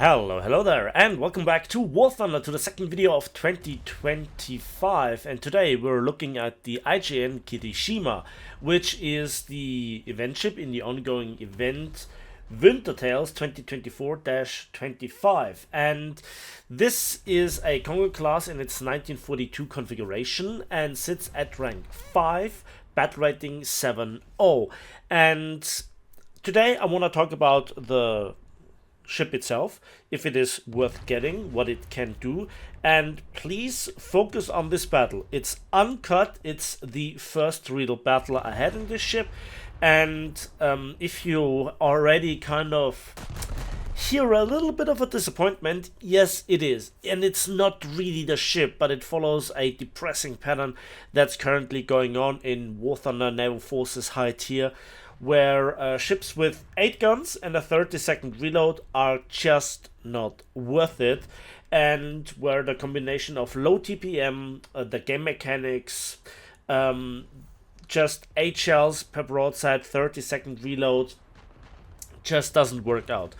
Hello there, and welcome back to War Thunder, to the second video of 2025. And today we're looking at the IJN Kirishima, which is the event ship in the ongoing event Winter Tales 2024-25. And this is a Kongo class in its 1942 configuration and sits at rank 5, battle rating 7.0. And today I want to talk about the ship itself, if it is worth getting, what it can do, and please focus on this battle. It's uncut, it's the first real battle I had in this ship, and if you already kind of hear a little bit of a disappointment, yes it is, and it's not really the ship, but it follows a depressing pattern that's currently going on in War Thunder Naval Forces High Tier, where ships with 8 guns and a 30-second reload are just not worth it, and where the combination of low TPM, the game mechanics, just 8 shells per broadside, 30-second reload, just doesn't work out.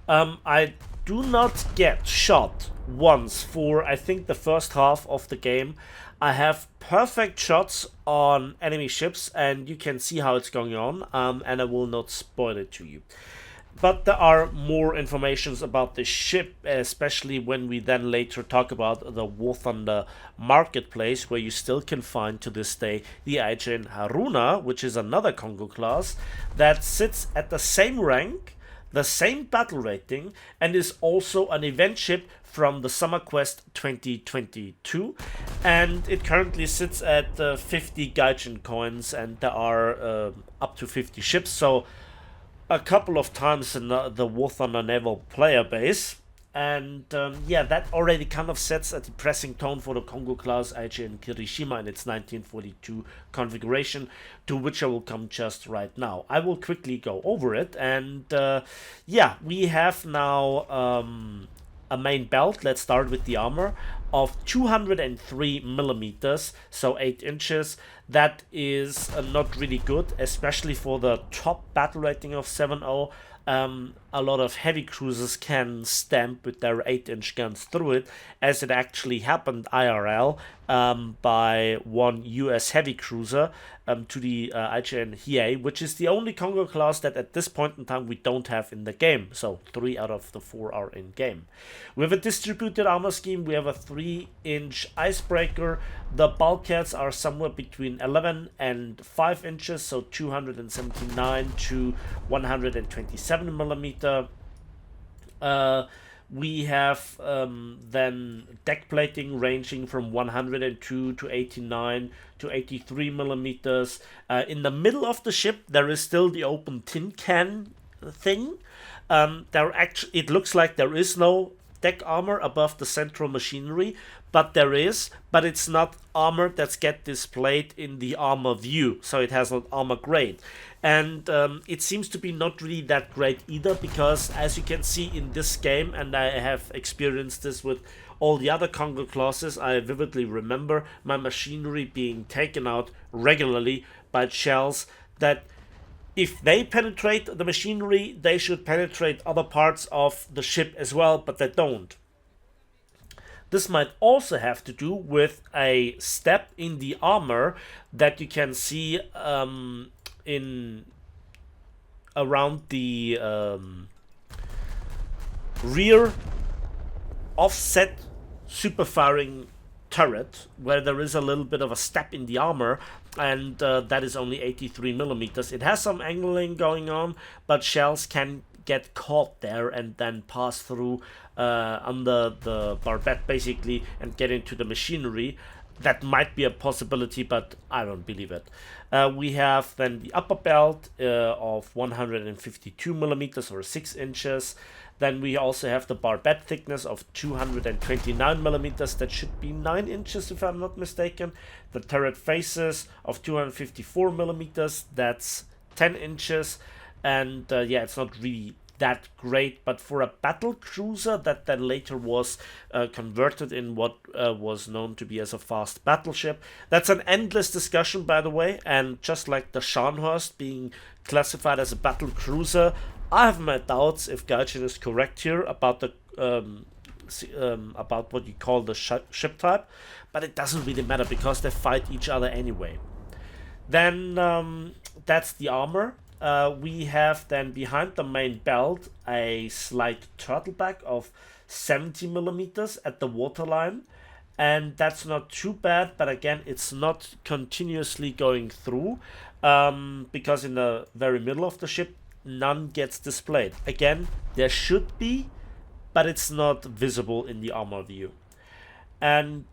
I do not get shot once for, I think, the first half of the game. I have perfect shots on enemy ships, and you can see how it's going on, and I will not spoil it to you. But there are more informations about the ship, especially when we then later talk about the War Thunder marketplace, where you still can find to this day the IJN Haruna, which is another Kongo class that sits at the same rank, the same battle rating, and is also an event ship from the Summer Quest 2022, and it currently sits at 50 Gaijin coins, and there are up to 50 ships, so a couple of times in the War Thunder naval player base. And yeah, that already kind of sets a depressing tone for the Kongo class IJN Kirishima in its 1942 configuration, to which I will come just right now. I will quickly go over it, and yeah, we have now a main belt. Let's start with the armor of 203 millimeters, so 8 inches. That is not really good, especially for the top battle rating of 7.0. A lot of heavy cruisers can stamp with their 8-inch guns through it, as it actually happened IRL by one US heavy cruiser to the IJN Hiei, which is the only Kongo class that at this point in time we don't have in the game. So 3 out of the 4 are in game. We have a distributed armor scheme. We have a 3-inch icebreaker. The bulkheads are somewhere between 11 and 5 inches, so 279 to 127 millimeter. We have then deck plating ranging from 102 to 89 to 83 millimeters. In the middle of the ship, there is still the open tin can thing. It looks like there is no deck armor above the central machinery, but there is, but it's not armor that's get displayed in the armor view, so it has an armor grade. And it seems to be not really that great either, because as you can see in this game, and I have experienced this with all the other Kongo classes, I vividly remember my machinery being taken out regularly by shells that, if they penetrate the machinery, they should penetrate other parts of the ship as well, but they don't. This might also have to do with a step in the armor that you can see in around the rear offset superfiring turret, where there is a little bit of a step in the armor, and that is only 83 millimeters. It has some angling going on, but shells can get caught there and then pass through under the barbette basically and get into the machinery. That might be a possibility, but I don't believe it. We have then the upper belt of 152 millimeters or 6 inches. Then we also have the barbette thickness of 229 millimeters. That should be 9 inches if I'm not mistaken. The turret faces of 254 millimeters. That's 10 inches. And yeah, it's not really that great, but for a battle cruiser that then later was converted in what was known to be as a fast battleship. That's an endless discussion, by the way, and just like the Scharnhorst being classified as a battle cruiser, I have my doubts if Gaijin is correct here about the about what you call the ship type, but it doesn't really matter because they fight each other anyway. Then that's the armor. We have then behind the main belt a slight turtleback of 70 millimeters at the waterline, and that's not too bad, but again it's not continuously going through, because in the very middle of the ship none gets displayed. Again, there should be, but it's not visible in the armor view. And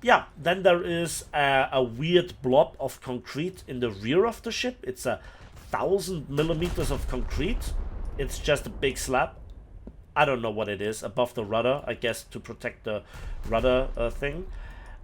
yeah, then there is a weird blob of concrete in the rear of the ship. It's 1,000 millimeters of concrete. It's just a big slab. I don't know what it is, above the rudder, I guess, to protect the rudder thing.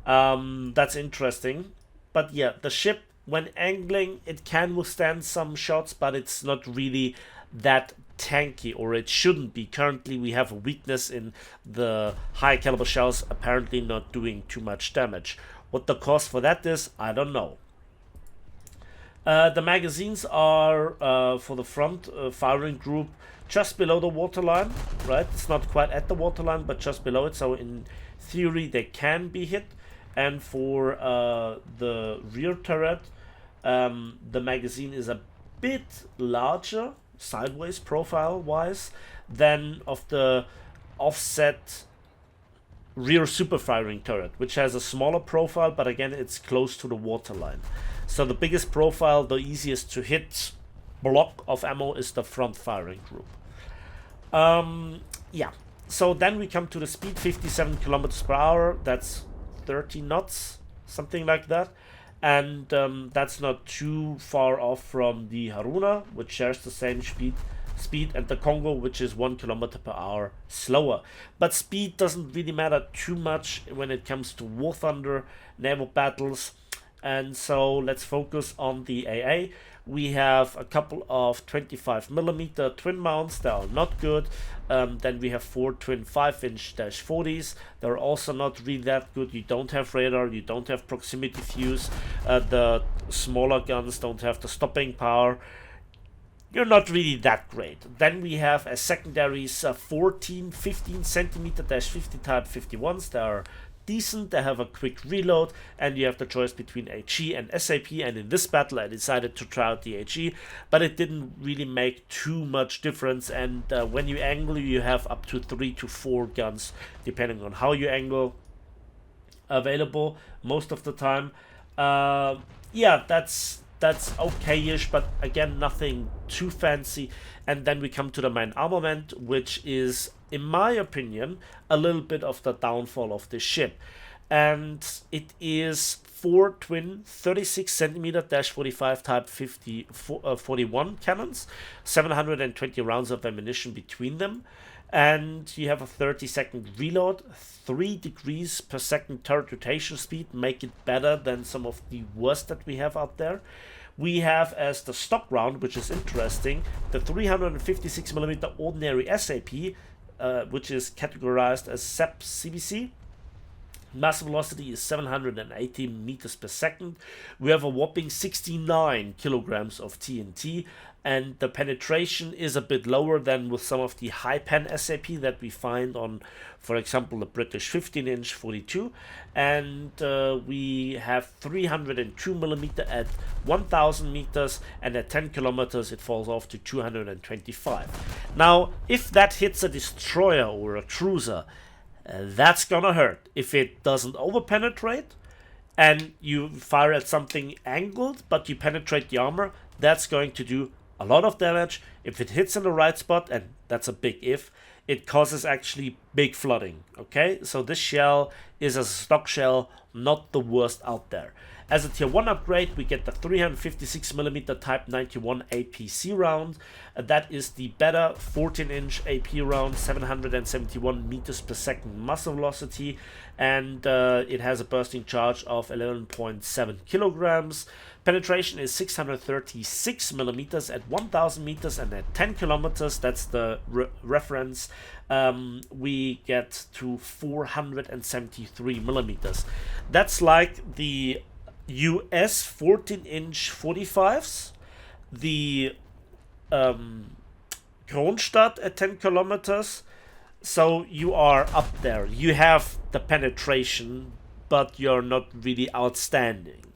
That's interesting. But yeah, the ship, when angling, it can withstand some shots, but it's not really that tanky, or it shouldn't be. Currently we have a weakness in the high caliber shells apparently not doing too much damage. What the cause for that is, I don't know. The magazines are for the front firing group just below the waterline, right? It's not quite at the waterline, but just below it, so in theory they can be hit. And for the rear turret, the magazine is a bit larger sideways profile wise than of the offset rear super firing turret, which has a smaller profile, but again it's close to the waterline. So the biggest profile, the easiest to hit block of ammo is the front firing group. Yeah, so then we come to the speed, 57 kilometers per hour. That's 30 knots, something like that. And that's not too far off from the Haruna, which shares the same speed, and the Kongo, which is 1 kilometer per hour slower. But speed doesn't really matter too much when it comes to War Thunder naval battles. And so let's focus on the AA. We have a couple of 25mm twin mounts that are not good. Then we have 4 twin 5-inch -40s. They're also not really that good. You don't have radar, you don't have proximity fuse. The smaller guns don't have the stopping power. You're not really that great. Then we have a secondaries 14, 15cm -50 type 51s. They are decent, they have a quick reload, and you have the choice between HE and SAP. And in this battle I decided to try out the HE, but it didn't really make too much difference. And when you angle, you have up to 3 to 4 guns depending on how you angle available most of the time. Yeah, that's okay-ish, but again nothing too fancy. And then we come to the main armament, which is, in my opinion, a little bit of the downfall of this ship. And it is 4 twin 36cm -45 type 41 cannons, 720 rounds of ammunition between them, and you have a 30-second reload. 3 degrees per second turret rotation speed make it better than some of the worst that we have out there. We have as the stock round, which is interesting, the 356mm ordinary SAP, which is categorized as SEP CBC. Mass velocity is 780 meters per second. We have a whopping 69 kilograms of TNT, and the penetration is a bit lower than with some of the high pen SAP that we find on, for example, the British 15-inch 42. And we have 302mm at 1000 meters, and at 10 kilometers it falls off to 225. Now, if that hits a destroyer or a cruiser, that's gonna hurt. If it doesn't overpenetrate and you fire at something angled but you penetrate the armor, that's going to do a lot of damage. If it hits in the right spot, and that's a big if, it causes actually big flooding. Okay, so this shell is a stock shell, not the worst out there. As a tier 1 upgrade, we get the 356mm type 91 APC round. That is the better 14-inch AP round, 771 meters per second muzzle velocity, and it has a bursting charge of 11.7 kilograms. Penetration is 636 millimeters at 1000 meters, and at 10 kilometers, that's the reference, we get to 473 millimeters. That's like the US 14-inch 45s, the Kronstadt at 10 kilometers, So you are up there. You have the penetration, but you're not really outstanding.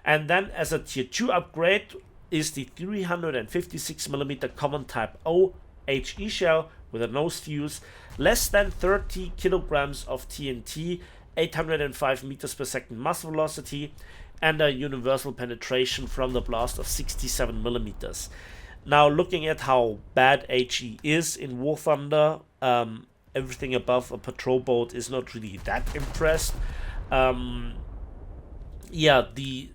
And then as a tier 2 upgrade is the 356mm common type O HE shell with a nose fuse, less than 30 kilograms of TNT, 805 meters per second muzzle velocity, and a universal penetration from the blast of 67 millimeters. Now, looking at how bad HE is in War Thunder, everything above a patrol boat is not really that impressed. Yeah, the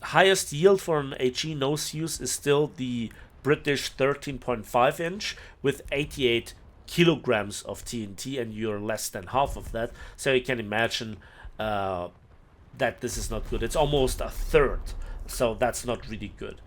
highest yield for an HE nose fuse is still the British 13.5 inch with 88 kilograms of TNT, and you're less than half of that. So you can imagine that this is not good. It's almost a third, so that's not really good.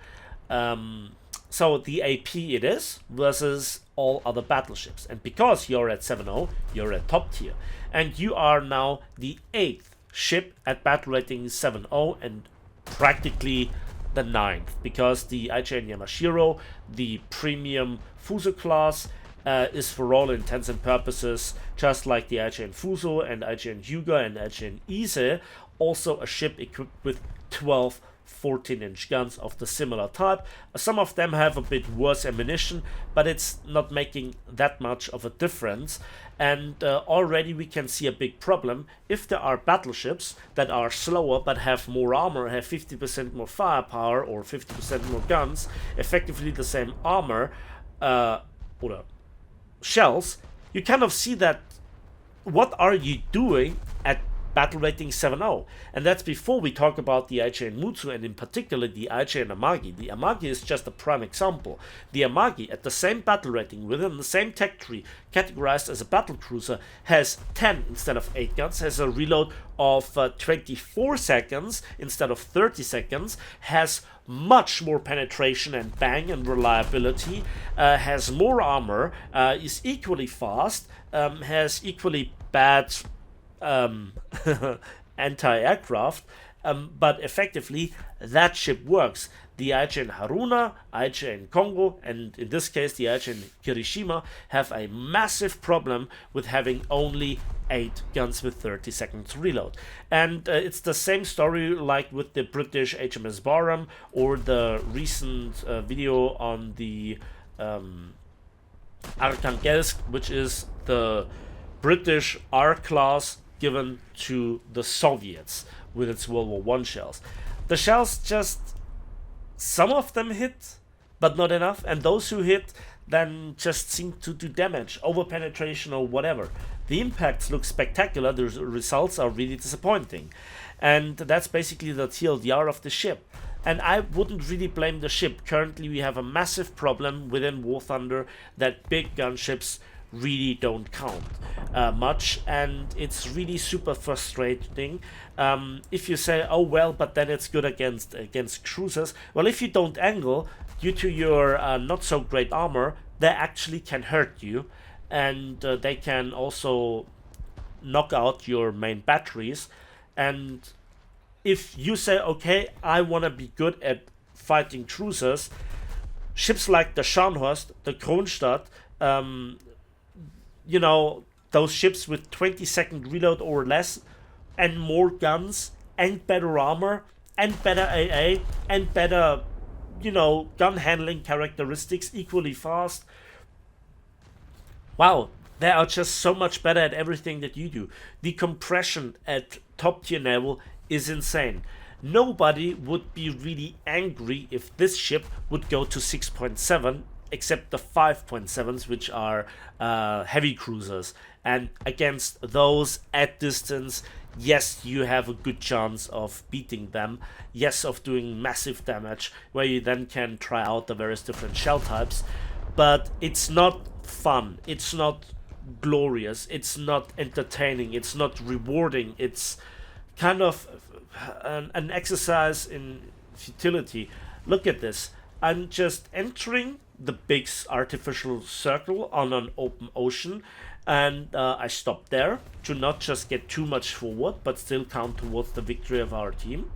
So the AP it is versus all other battleships. And because you're at 7.0, you're at top tier. And you are now the 8th ship at battle rating 7.0 and practically the 9th. Because the IJN Yamashiro, the premium Fuso class, is for all intents and purposes just like the IJN Fuso and IJN Hyuga and IJN Ise, also a ship equipped with 12 14-inch guns of the similar type. Some of them have a bit worse ammunition, but it's not making that much of a difference. And already we can see a big problem. If there are battleships that are slower but have more armor, have 50% more firepower or 50% more guns, effectively the same armor or shells, you kind of see that what are you doing at battle rating 7.0, and that's before we talk about the IJN Mutsu and in particular the IJN Amagi. The Amagi is just a prime example. The Amagi at the same battle rating within the same tech tree, categorized as a battle cruiser, has 10 instead of 8 guns, has a reload of 24 seconds instead of 30 seconds, has much more penetration and bang and reliability, has more armor, is equally fast, has equally bad anti-aircraft, but effectively that ship works. The IJN Haruna, IJN Kongo, and in this case the IJN Kirishima have a massive problem with having only 8 guns with 30 seconds reload. And it's the same story like with the British HMS Barham or the recent video on the Arkhangelsk, which is the British R-class given to the Soviets with its World War I shells. The shells just, some of them hit, but not enough, and those who hit then just seem to do damage, over penetration or whatever. The impacts look spectacular, the results are really disappointing, and that's basically the TLDR of the ship. And I wouldn't really blame the ship. Currently we have a massive problem within War Thunder that big gunships really don't count much, and it's really super frustrating. If you say, oh well, but then it's good against cruisers. Well, if you don't angle due to your not so great armor, they actually can hurt you, and they can also knock out your main batteries. And if you say, okay, I want to be good at fighting cruisers, ships like the Scharnhorst, the Kronstadt, you know, those ships with 20-second reload or less, and more guns, and better armor, and better AA, and better, you know, gun handling characteristics, equally fast. Wow, they are just so much better at everything that you do. The compression at top tier naval is insane. Nobody would be really angry if this ship would go to 6.7, except the 5.7s, which are heavy cruisers. And against those at distance, yes, you have a good chance of beating them. Yes, of doing massive damage, where you then can try out the various different shell types. But it's not fun. It's not glorious. It's not entertaining. It's not rewarding. It's kind of an exercise in futility. Look at this. I'm just entering the big artificial circle on an open ocean, and I stopped there to not just get too much forward but still count towards the victory of our team.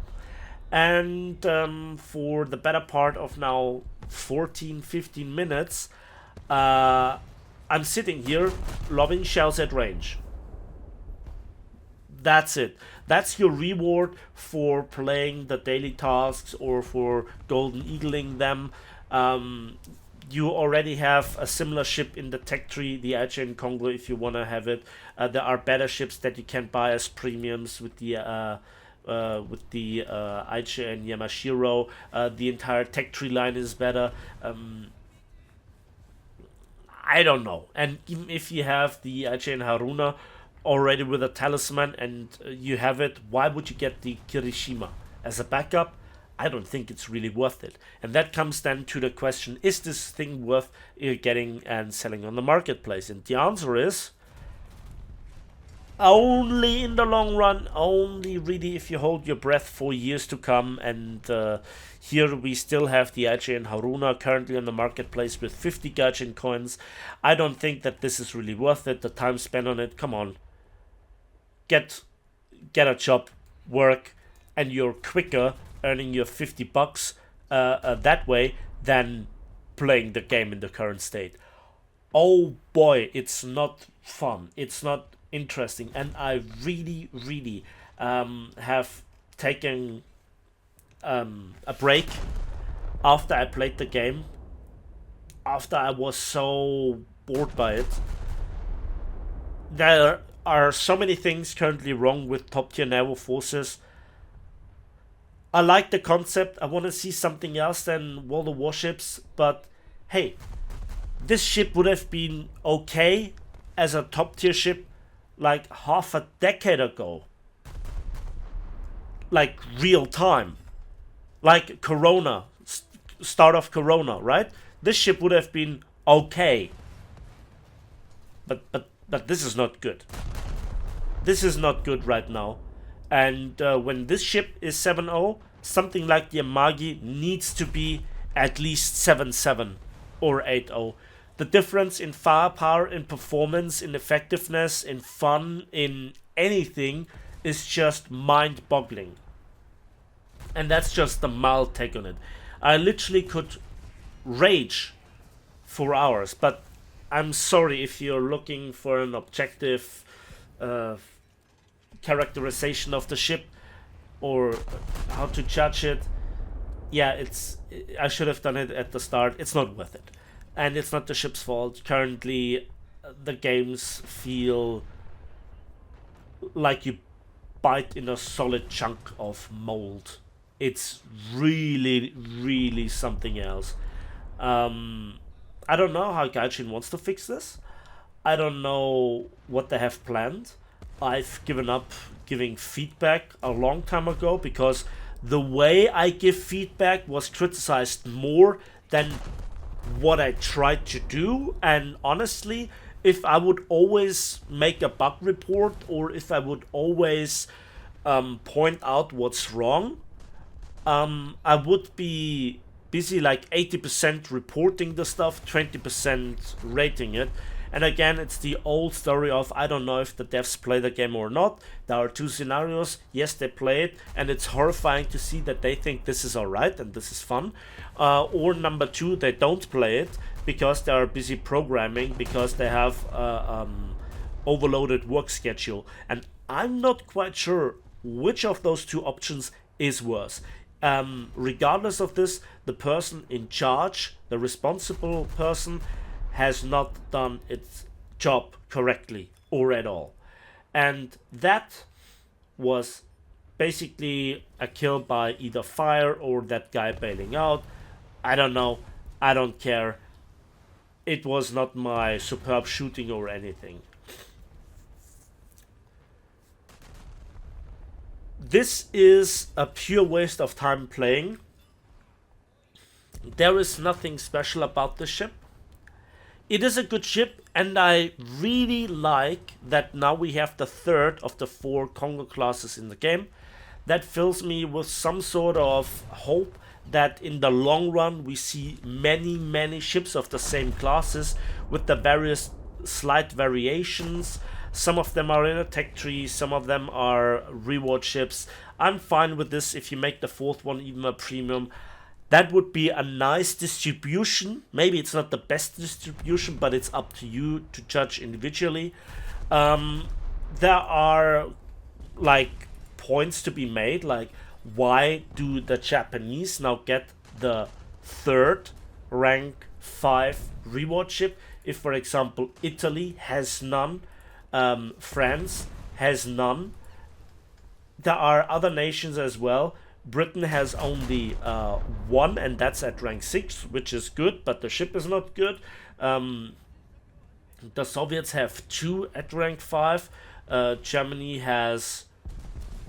And for the better part of now 14-15 minutes, I'm sitting here lobbing shells at range. That's it. That's your reward for playing the daily tasks or for golden eagling them. You already have a similar ship in the tech tree, the IJN Kongo, if you want to have it. There are better ships that you can buy as premiums with the IJN Yamashiro. The entire tech tree line is better. I don't know. And even if you have the IJN Haruna already with a talisman and you have it, why would you get the Kirishima as a backup? I don't think it's really worth it. And that comes then to the question, is this thing worth getting and selling on the marketplace? And the answer is only in the long run, only really if you hold your breath for years to come. And here we still have the IJN Haruna currently on the marketplace with 50 Gaijin coins. I don't think that this is really worth it. The time spent on it, come on. Get a job, work, and you're quicker earning your 50 bucks that way than playing the game in the current state. Oh boy, it's not fun. It's not interesting. And I really have taken a break after I played the game. After I was so bored by it. There are so many things currently wrong with top tier naval forces. I like the concept. I want to see something else than World of Warships. But hey, this ship would have been okay as a top tier ship like half a decade ago. Like real time. Like Corona. Start of Corona, right? This ship would have been okay. But this is not good. This is not good right now. And when this ship is 7-0, something like the Amagi needs to be at least 7-7 or 8-0. The difference in firepower, in performance, in effectiveness, in fun, in anything is just mind-boggling. And that's just the mild take on it. I literally could rage for hours, but I'm sorry if you're looking for an objective characterization of the ship or how to judge it. Yeah, I should have done it at the start. It's not worth it. And it's not the ship's fault. Currently, the games feel like you bite in a solid chunk of mold. It's really something else. I don't know how Gaijin wants to fix this. I don't know what they have planned. I've given up giving feedback a long time ago because the way I give feedback was criticized more than what I tried to do. And honestly, if I would always make a bug report or if I would always point out what's wrong, I would be busy like 80% reporting the stuff, 20% rating it. And again, it's the old story of I don't know if the devs play the game or not. There are two scenarios. Yes, they play it, and it's horrifying to see that they think this is alright and this is fun. Or number two, they don't play it because they are busy programming, because they have overloaded work schedule. And I'm not quite sure which of those two options is worse. Regardless of this, the person in charge, the responsible person, has not done its job correctly or at all. And that was basically a kill by either fire or that guy bailing out. I don't know. I don't care. It was not my superb shooting or anything. This is a pure waste of time playing. There is nothing special about this ship. It is a good ship, and I really like that now we have the third of the 4 Kongo classes in the game. That fills me with some sort of hope that in the long run we see many ships of the same classes with the various slight variations. Some of them are in a tech tree, some of them are reward ships. I'm fine with this if you make the 4th one even a premium. That would be a nice distribution. Maybe it's not the best distribution, but it's up to you to judge individually. Um, there are like points to be made, like why do the Japanese now get the third rank 5 reward ship if, for example, Italy has none, France has none. There are other nations as well. Britain has only one, and that's at rank 6, which is good, but the ship is not good. Um, the Soviets have 2 at rank 5. Germany has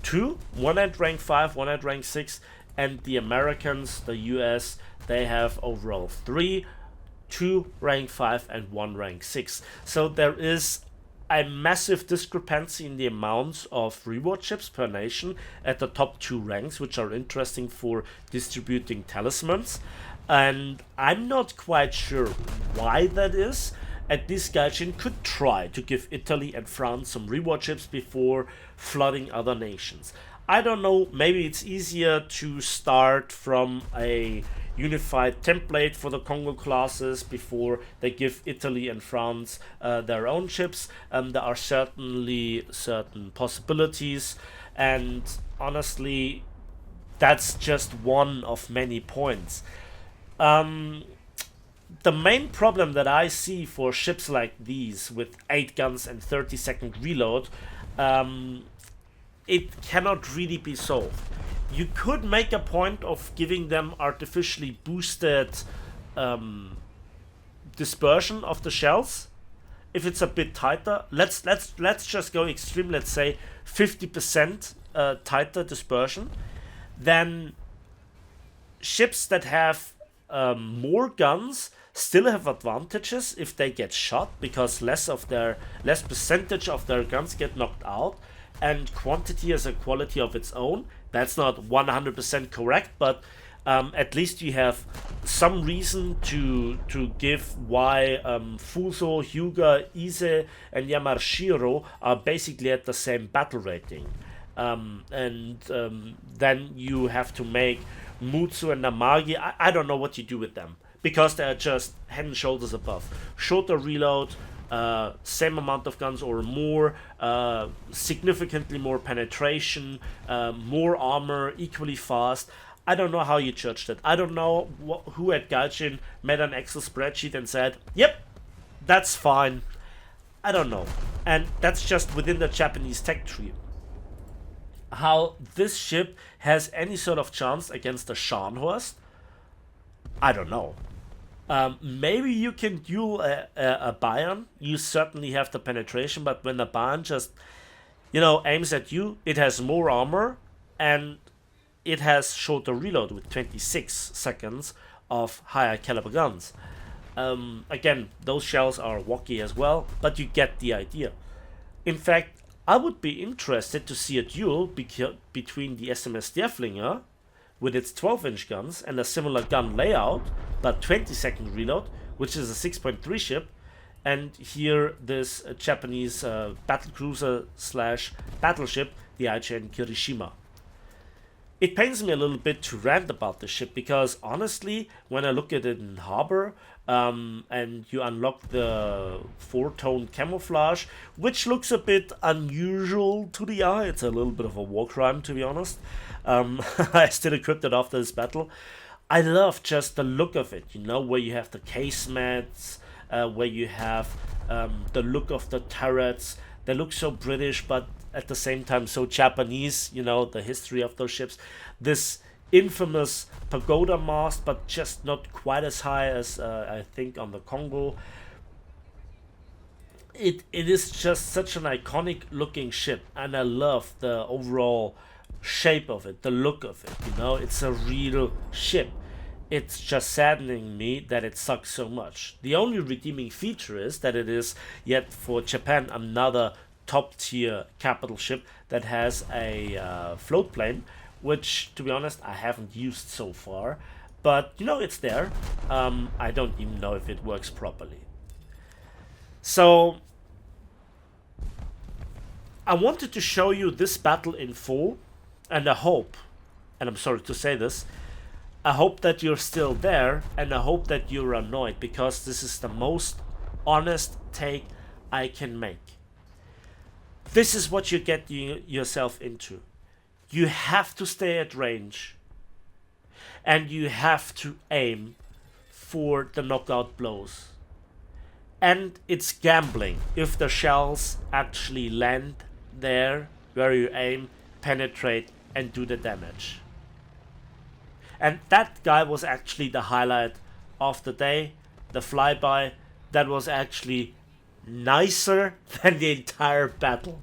2, one at rank 5, one at rank 6, and the Americans, the US, they have overall 3, 2 rank 5 and 1 rank 6. So there is a massive discrepancy in the amounts of reward chips per nation at the top 2 ranks, which are interesting for distributing talismans. And I'm not quite sure why that is. At least Gaijin could try to give Italy and France some reward chips before flooding other nations. I don't know, maybe it's easier to start from a unified template for the Kongo classes before they give Italy and France their own ships. There are certainly certain possibilities, and honestly, that's just one of many points. The main problem that I see for ships like these with 8 guns and 30-second reload, it cannot really be solved. You could make a point of giving them artificially boosted dispersion of the shells. If it's a bit tighter, let's just go extreme. Let's say 50% tighter dispersion. Then ships that have more guns still have advantages if they get shot, because less percentage of their guns get knocked out, and quantity has a quality of its own. That's not 100% correct, but at least you have some reason to give why Fuso, Hyuga, Ise, and Yamashiro are basically at the same battle rating. Then you have to make Mutsu and Namagi. I don't know what you do with them, because they're just head and shoulders above. Shorter reload, same amount of guns or more, significantly more penetration, more armor, equally fast. I don't know how you judge that. I don't know who at Gaijin made an Excel spreadsheet and said, yep, that's fine. I don't know. And that's just within the Japanese tech tree. How this ship has any sort of chance against a Scharnhorst, I don't know. Maybe you can duel a Bayern. You certainly have the penetration, but when the Bayern just, aims at you, it has more armor and it has shorter reload with 26 seconds of higher caliber guns. Again, those shells are wacky as well, but you get the idea. In fact, I would be interested to see a duel between the SMS Derflinger with its 12-inch guns and a similar gun layout, but 20-second reload, which is a 6.3 ship, and here this Japanese battlecruiser / battleship, the IJN Kirishima. It pains me a little bit to rant about this ship, because honestly, when I look at it in harbor, and you unlock the 4-tone camouflage, which looks a bit unusual to the eye. It's a little bit of a war crime, to be honest. I still equipped it after this battle. I love just the look of it, where you have the casemates, where you have the look of the turrets. They look so British, but at the same time so Japanese, the history of those ships. This infamous pagoda mast, but just not quite as high as I think on the Kongo. It is just such an iconic looking ship, and I love the overall shape of it, the look of it. It's a real ship. It's just saddening me that it sucks so much. The only redeeming feature is that it is yet for Japan another top tier capital ship that has a float plane, which, to be honest, I haven't used so far, but it's there. I don't even know if it works properly. So I wanted to show you this battle in full, and I hope, and I'm sorry to say this, I hope that you're still there, and I hope that you're annoyed, because this is the most honest take I can make. This is what you get yourself into. You have to stay at range, and you have to aim for the knockout blows. And it's gambling if the shells actually land there where you aim, penetrate, and do the damage. And that guy was actually the highlight of the day. The flyby that was actually nicer than the entire battle.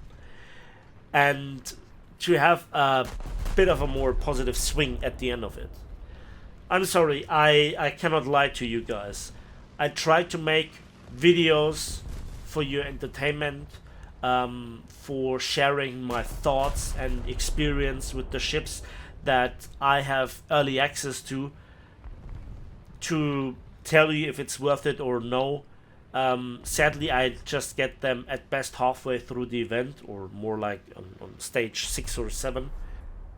And to have a bit of a more positive swing at the end of it. I'm sorry, I cannot lie to you guys. I try to make videos for your entertainment, for sharing my thoughts and experience with the ships that I have early access to tell you if it's worth it or no. Sadly, I just get them at best halfway through the event, or more like on stage 6 or 7.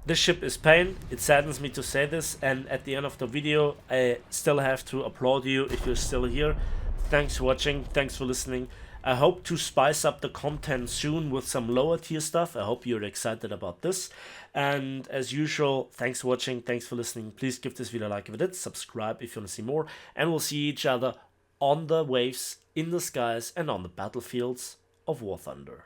This ship is pain, it saddens me to say this, and at the end of the video I still have to applaud you if you're still here. Thanks for watching, thanks for listening. I hope to spice up the content soon with some lower tier stuff. I hope you're excited about this. And as usual, thanks for watching, thanks for listening. Please give this video a like if it did, subscribe if you want to see more, and we'll see each other on the waves, in the skies, and on the battlefields of War Thunder.